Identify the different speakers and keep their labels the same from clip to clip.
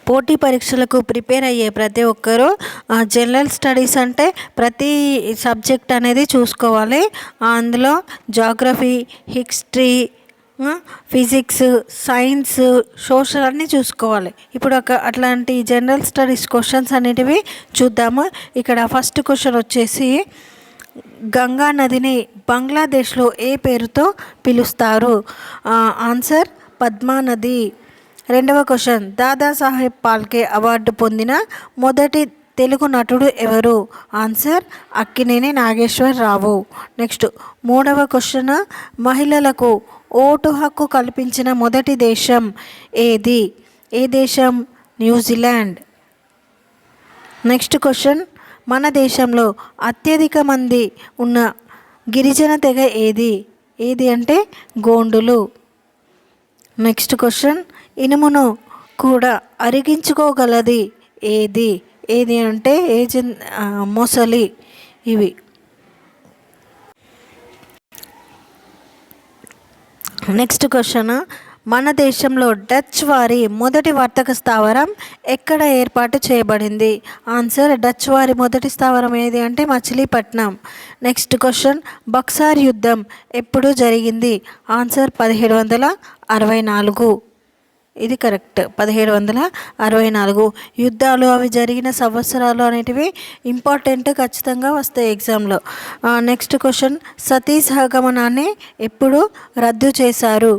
Speaker 1: పోటీ పరీక్షలకు ప్రిపేర్ అయ్యే ప్రతి ఒక్కరూ జనరల్ స్టడీస్ అంటే ప్రతి సబ్జెక్ట్ అనేది చూసుకోవాలి. అందులో geography, history, physics, science, social అన్నీ చూసుకోవాలి. ఇప్పుడు అట్లాంటి జనరల్ స్టడీస్ క్వశ్చన్స్ అనేటివి చూద్దాము. ఇక్కడ ఫస్ట్ క్వశ్చన్ వచ్చేసి, గంగా నదిని బంగ్లాదేశ్లో ఏ పేరుతో పిలుస్తారు? ఆన్సర్ పద్మా నది. రెండవ క్వశ్చన్, దాదాసాహెబ్ ఫాల్కే అవార్డు పొందిన మొదటి తెలుగు నటుడు ఎవరు? ఆన్సర్ అక్కినేని నాగేశ్వరరావు. నెక్స్ట్ మూడవ క్వశ్చన్, మహిళలకు ఓటు హక్కు కల్పించిన మొదటి దేశం ఏది? ఏ దేశం? న్యూజిలాండ్. నెక్స్ట్ క్వశ్చన్, మన దేశంలో అత్యధిక మంది ఉన్న గిరిజన తెగ ఏది? ఏది అంటే గోండులు. నెక్స్ట్ క్వశ్చన్, ఇనుమును కూడా అరిగించుకోగలది ఏది? ఏది అంటే మొసలి. ఇవి. నెక్స్ట్ క్వశ్చన్, మన దేశంలో డచ్ వారి మొదటి వర్తక స్థావరం ఎక్కడ ఏర్పాటు చేయబడింది? ఆన్సర్ డచ్ వారి మొదటి స్థావరం ఏది అంటే మచిలీపట్నం. నెక్స్ట్ క్వశ్చన్, బక్సార్ యుద్ధం ఎప్పుడు జరిగింది? ఆన్సర్ 1764. ఇది కరెక్ట్, 1764. యుద్ధాలు అవి జరిగిన సంవత్సరాలు అనేటివి ఇంపార్టెంట్, ఖచ్చితంగా వస్తాయి ఎగ్జామ్లో. నెక్స్ట్ క్వశ్చన్, సతీ సహగమనాన్ని ఎప్పుడు రద్దు చేశారు?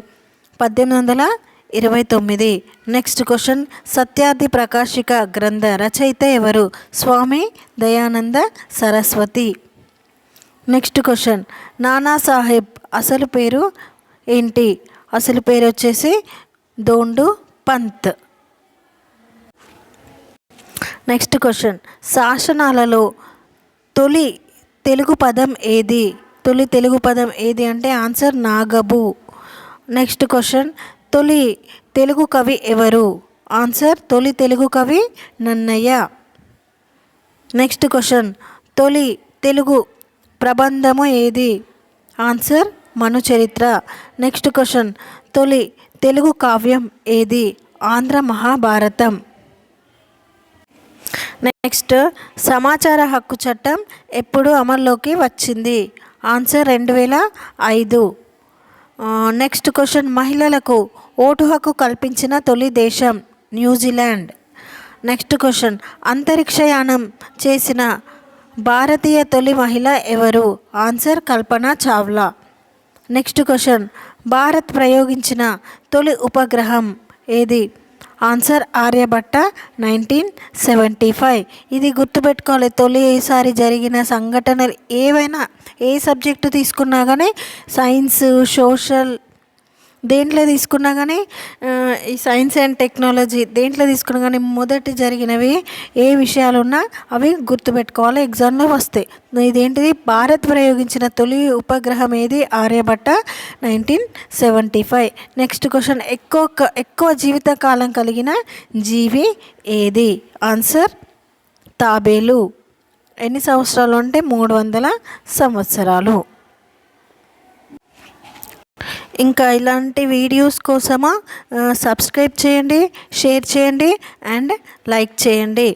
Speaker 1: 1829. నెక్స్ట్ క్వశ్చన్, సత్యార్థి ప్రకాశిక గ్రంథ రచయిత ఎవరు? స్వామి దయానంద సరస్వతి. నెక్స్ట్ క్వశ్చన్, నానాసాహెబ్ అసలు పేరు ఏంటి? అసలు పేరు వచ్చేసి దోండు పంత్. నెక్స్ట్ క్వశ్చన్, శాసనాలలో తొలి తెలుగు పదం ఏది? తొలి తెలుగు పదం ఏది అంటే ఆన్సర్ నాగబు. నెక్స్ట్ క్వశ్చన్, తొలి తెలుగు కవి ఎవరు? ఆన్సర్ తొలి తెలుగు కవి నన్నయ్య. నెక్స్ట్ క్వశ్చన్, తొలి తెలుగు ప్రబంధము ఏది? ఆన్సర్ మనుచరిత్ర. నెక్స్ట్ క్వశ్చన్, తొలి తెలుగు కావ్యం ఏది? ఆంధ్ర మహాభారతం. నెక్స్ట్, సమాచార హక్కు చట్టం ఎప్పుడు అమల్లోకి వచ్చింది? ఆన్సర్ 2005. నెక్స్ట్ క్వశ్చన్, మహిళలకు ఓటు హక్కు కల్పించిన తొలి దేశం న్యూజిలాండ్. నెక్స్ట్ క్వశ్చన్, అంతరిక్షయానం చేసిన భారతీయ తొలి మహిళ ఎవరు? Answer Kalpana Chawla. Next question, Bharat ప్రయోగించిన తొలి ఉపగ్రహం ఏది? ఆన్సర్ ఆర్యభట్ట 1975. ఇది గుర్తుపెట్టుకోవాలి. తొలిసారి జరిగిన సంఘటనలు ఏవైనా ఏ సబ్జెక్టు తీసుకున్నా కానీ, సైన్స్, సోషల్ దేంట్లో తీసుకున్నా కానీ, ఈ సైన్స్ అండ్ టెక్నాలజీ దేంట్లో తీసుకున్నా కానీ మొదటి జరిగినవి ఏ విషయాలు ఉన్నా అవి గుర్తుపెట్టుకోవాలి, ఎగ్జామ్లో వస్తాయి. ఇదేంటిది? భారత్ ప్రయోగించిన తొలి ఉపగ్రహం ఏది? ఆర్యభట్ట 1975. నెక్స్ట్ క్వశ్చన్, ఎక్కువ జీవితకాలం కలిగిన జీవి ఏది? ఆన్సర్ తాబేలు. ఎన్ని సంవత్సరాలు అంటే 300 సంవత్సరాలు. ఇంకా ఇలాంటి వీడియోస్ కోసమా సబ్స్క్రైబ్ చేయండి, షేర్ చేయండి అండ్ లైక్ చేయండి.